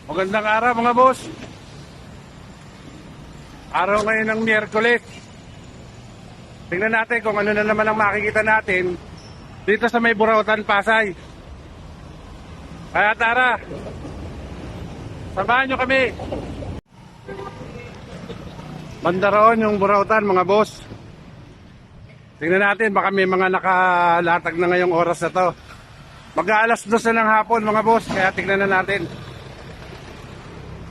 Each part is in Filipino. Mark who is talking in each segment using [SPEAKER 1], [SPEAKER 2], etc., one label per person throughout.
[SPEAKER 1] Magandang araw mga boss. Araw ngayon ng Miyerkules. Tingnan natin kung ano na naman ang makikita natin dito sa may Burautan, Pasay. Kaya tara, samahan nyo kami. Banda roon yung Burautan mga boss. Tingnan natin, baka may mga nakalatag na ngayong oras na to. Mag-aalas 12 ng hapon mga boss, kaya tingnan na natin.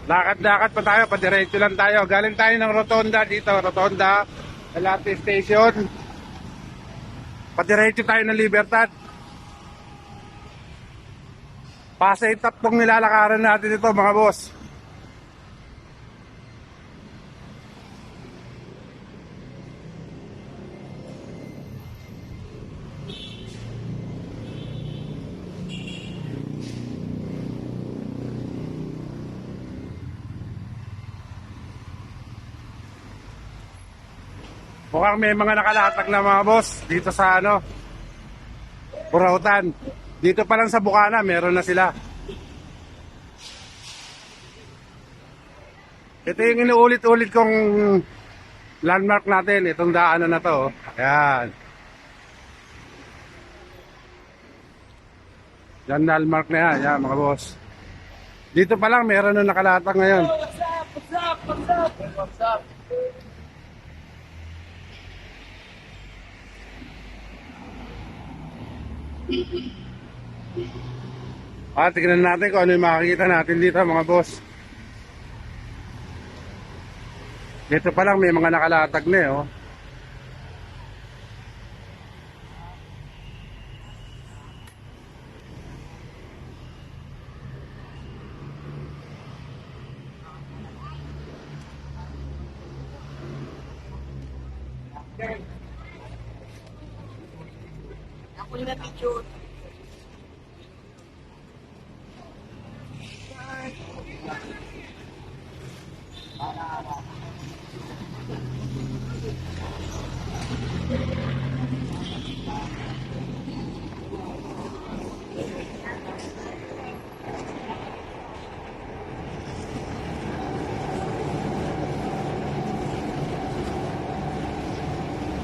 [SPEAKER 1] Lakad-lakad pa tayo, padiretso lang tayo. Galing tayo ng Rotonda dito, Rotonda, Elate Station. Padiretso tayo ng Libertad. Pasay tatlong nilalakaran natin ito mga boss. Mukhang may mga nakalatag na mga boss dito sa Burautan. Dito pa lang sa Bukana, meron na sila. Ito yung inuulit-ulit kong landmark natin, itong daanan na to. Ayan. Yan landmark na yan, yan mga boss. Dito pa lang meron na nakalatag ngayon.
[SPEAKER 2] What's up? What's up? What's up? What's up?
[SPEAKER 1] Tignan natin kung ano yung makikita natin dito mga boss. Dito pa lang may mga nakalatag na oh.
[SPEAKER 2] Ako na picture.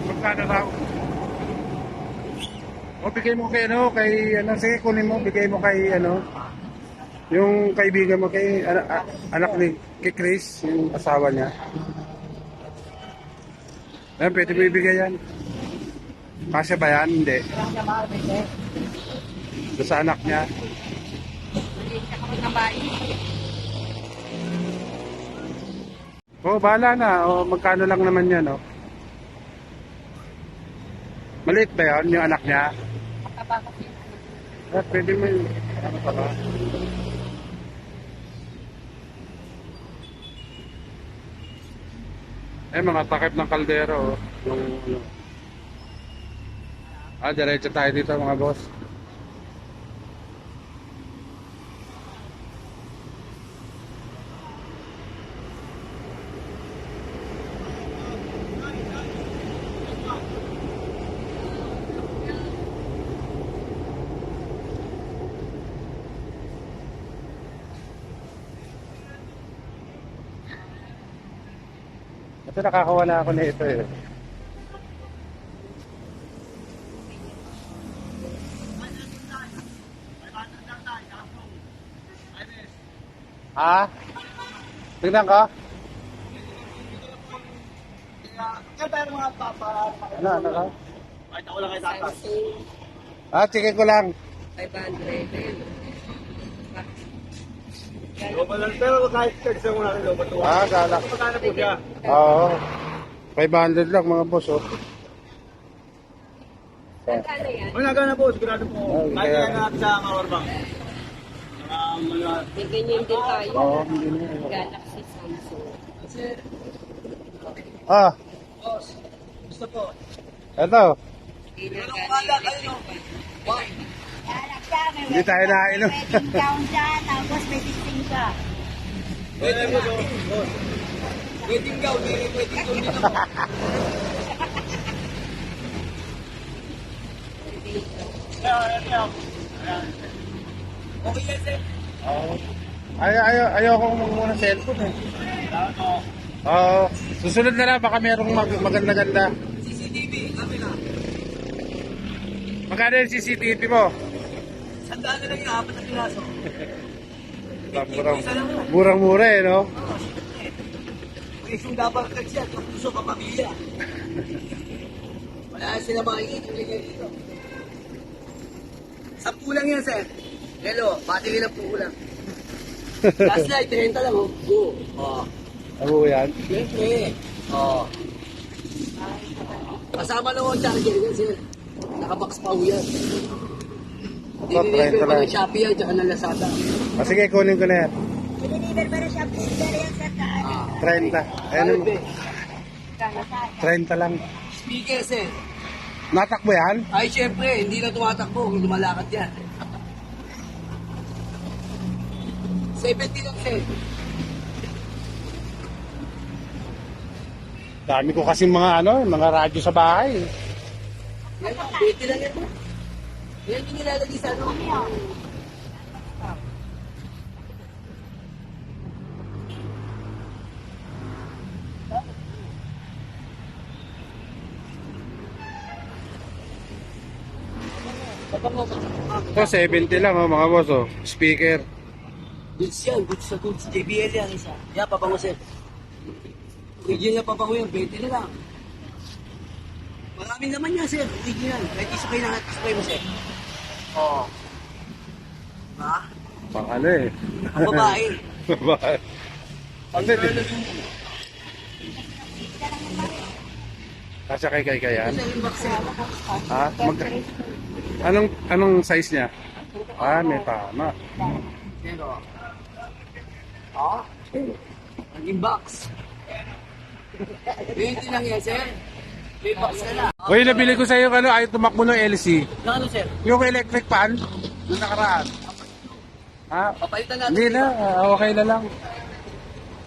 [SPEAKER 1] Magkano raw? O bigay mo kay sige kunin mo, bigay mo kay yung kaibigan mo kay anak ni kay Chris, yung asawa niya. Pwede mo ibigay yan. Kasya ba yan? Hindi. Doon sa anak niya. Oh, bahala na. O, magkano lang naman yan, oh. Maliit ba yun, yung anak niya? Pwede mo yun. Ano pa ba? Mga takip ng kaldero. Diretso tayo dito mga boss. Ito nakakawa na ako na ito eh. Tignan ka?
[SPEAKER 2] Kaya tayo mga papa.
[SPEAKER 1] Ano ka?
[SPEAKER 2] Kahit ako lang kay tata.
[SPEAKER 1] Sige ko lang.
[SPEAKER 3] 500.
[SPEAKER 2] Loba lang, pero kahit text mo natin loba to.
[SPEAKER 1] Gala.
[SPEAKER 2] Magkano po siya?
[SPEAKER 1] Oo. 500 lang mga boss, oh.
[SPEAKER 3] Magkano yan?
[SPEAKER 2] Magkano po, sigurado po. Kahit
[SPEAKER 1] kaya-
[SPEAKER 2] yan natin sa Mawarbang.
[SPEAKER 3] May ganyan din tayo.
[SPEAKER 1] Oo, hindi na.
[SPEAKER 3] Galaxy Samsung.
[SPEAKER 2] Boss, gusto po.
[SPEAKER 1] Ito.
[SPEAKER 3] Ginagamit
[SPEAKER 2] kayo, no?
[SPEAKER 1] Hindi tayo nakainom.
[SPEAKER 4] Wedding gown siya, tapos may disting siya.
[SPEAKER 2] Pwede mo, boss. Wedding gown, wedding gown din ako. Ayan. Okay yan, sir.
[SPEAKER 1] Oo. Ayoko muna cellphone eh. Oo. Susunod na lang, baka merong maganda-ganda.
[SPEAKER 2] CCTV, camera.
[SPEAKER 1] Magkano yung CCTV mo?
[SPEAKER 2] Sandaan na lang yung 4 na piraso.
[SPEAKER 1] Murang-mura eh, no?
[SPEAKER 2] May isang dapat siya, kung puso ka pamilya. Wala sila makikita yung ganyan dito. 10 lang yan, sir. Hello, battery lang po lang. Last light, 30 lang, oh. Go. Oh.
[SPEAKER 1] Abo yan.
[SPEAKER 2] Siyempre. Oh. Kasama na mo ang charger yan, sir. Nakabox pa ho yan. Diniliver
[SPEAKER 1] 30
[SPEAKER 2] pa
[SPEAKER 1] lang.
[SPEAKER 2] ng Shopee yan, tsaka ng Lazada.
[SPEAKER 1] Sige, kunin ko na yan.
[SPEAKER 4] Deliver pa rin siya. Deliver yan sa taan.
[SPEAKER 1] 30. Ayun,
[SPEAKER 2] Ayun,
[SPEAKER 1] 30 lang.
[SPEAKER 2] speaker, sir.
[SPEAKER 1] Natakbo yan?
[SPEAKER 2] Ay, siyempre, hindi na tumatakbo kung lumalakad yan. 70 lang, sir.
[SPEAKER 1] Dami ko kasi mga radyo sa bahay.
[SPEAKER 2] Yan, 20 lang yan. Yan yung nilalagay sa ano.
[SPEAKER 1] Ito, 70 lang mga boss oh. Speaker.
[SPEAKER 2] Goods yan, goods sa goods. JBL yan, isa. Yan, pabango, sir. Original pabango yan, 20 na lang. Marami naman yan, sir. Original. Kahit isakay na natin, isakay mo, sir. Oo. Ha?
[SPEAKER 1] Pakala eh.
[SPEAKER 2] Ang babae.
[SPEAKER 1] Babae.
[SPEAKER 2] Ang
[SPEAKER 1] Hindi,
[SPEAKER 2] girl
[SPEAKER 1] di-
[SPEAKER 2] na yung...
[SPEAKER 1] Kasya kay yan.
[SPEAKER 2] Isa yung box, sir.
[SPEAKER 1] Ha? Anong size niya? May tama.
[SPEAKER 2] Pero... Ha? Ang box. 20 lang yan, sir. May box na lang.
[SPEAKER 1] Uy, nabili ko sa iyo ayaw tumakbo ng LC.
[SPEAKER 2] Ano, sir?
[SPEAKER 1] Yung electric fan, yung nakaraan. Ha?
[SPEAKER 2] Papalitan natin.
[SPEAKER 1] Hindi na, okay na lang.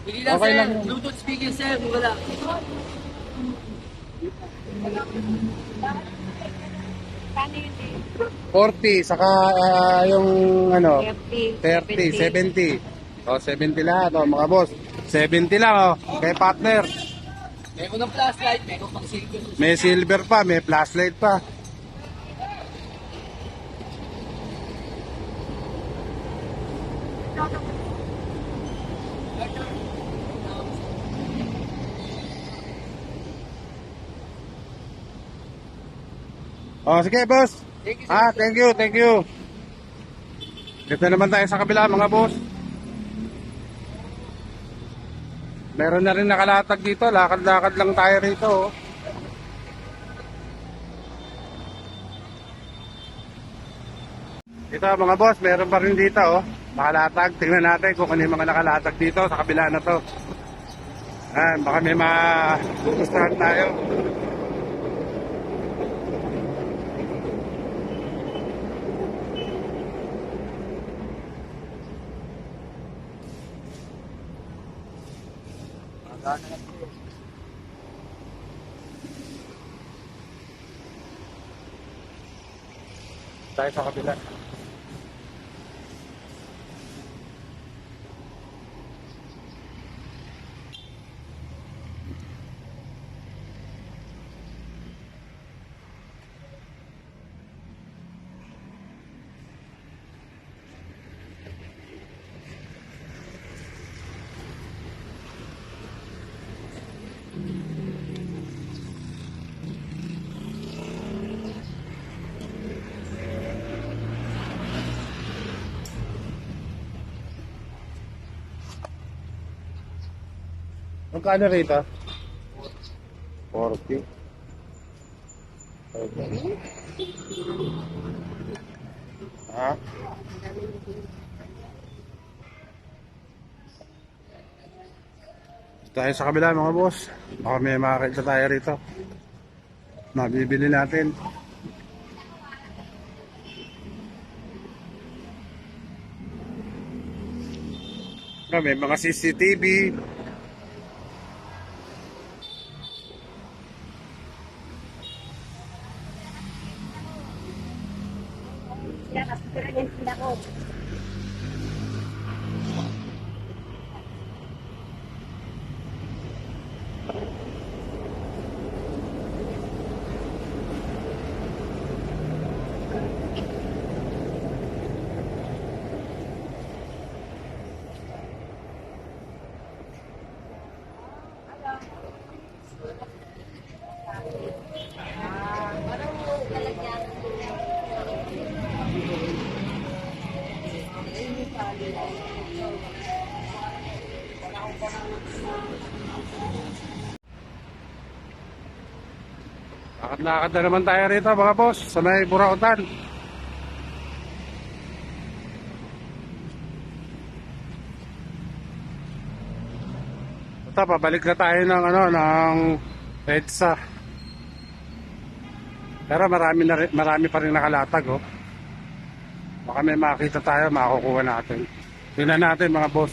[SPEAKER 2] Hindi lang,
[SPEAKER 1] Okay
[SPEAKER 2] sir.
[SPEAKER 1] lang yun.
[SPEAKER 2] Bluetooth speaker, sir. Mura lang.
[SPEAKER 3] Paano yun eh?
[SPEAKER 1] 40, saka yung
[SPEAKER 3] 30,
[SPEAKER 1] 30, 70. O, 70 lahat, mga boss. 70 lang, kay partner.
[SPEAKER 2] Meron ng flashlight, meron pang silver.
[SPEAKER 1] May silver pa, may flashlight pa. Sige, boss.
[SPEAKER 2] Thank you, sir.
[SPEAKER 1] Thank you. Dito naman tayo sa kabila, mga boss. Meron na rin nakalatag dito. Lakad-lakad lang tayo rito. Ito, mga boss, meron pa rin dito. Nakalatag. Tingnan natin kung ano yung mga nakalatag dito sa kabila na to. Baka may magugustuhan tayo. Tayo sa kabila. Magkano rito? 40. Okay. Ha? Tayo sa kabila mga boss. Baka may makakita tayo rito. Mabibili natin. May mga CCTV.
[SPEAKER 4] Sila kasi sila yan sila ko.
[SPEAKER 1] Lakad-lakad na naman tayo rito mga boss sa may Burautan. Ito, pabalik na tayo ng ng EDSA. Pero marami pa rin nakalatag, oh. Baka may makita tayo, makukuha natin. Tingnan natin mga boss.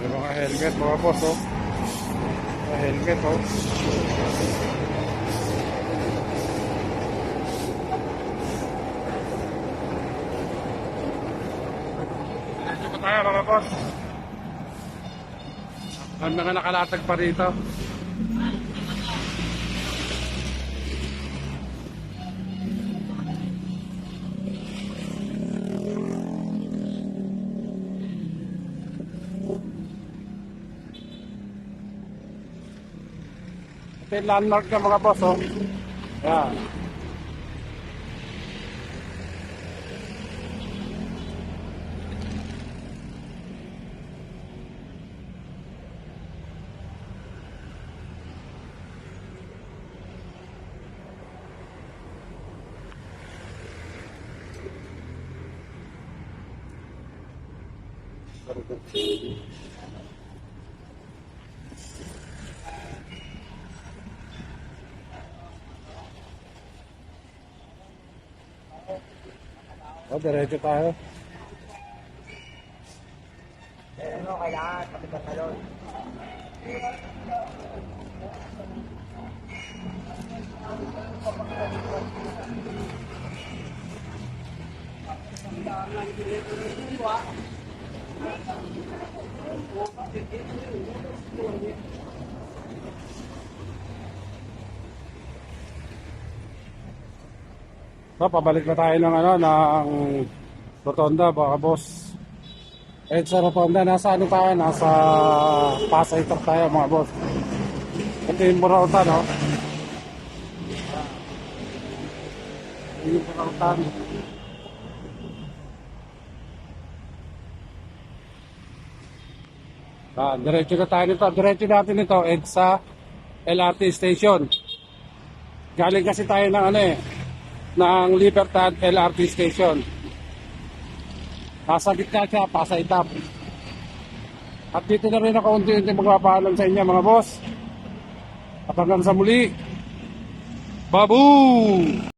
[SPEAKER 1] May mga helmet mga boss, oh. Mga helmet, oh. Dito pa tayo mga boss. Ang mga nakalatag pa rito. Ito yung landmark ng mga boss, oh. Yan. Oh, diretso tayo.
[SPEAKER 2] Ano, kailangan pagkakalon.
[SPEAKER 1] So, pabalik na tayo ng ng Rotonda, baka boss. Eh, sa Rotonda, nasa tayo? Nasa Pasay Truck tayo, mga boss. Ito yung Burautan, no? Ito yung Burautan. Diretso na tayo nito. Diretso natin ito, EDSA LRT Station. Galing kasi tayo ng ng Libertad LRT Station. Nasa gitna siya, Pasay Top. At dito na rin ako unti-unti magpapaalam sa inyo mga boss. At hanggang sa muli, Babu!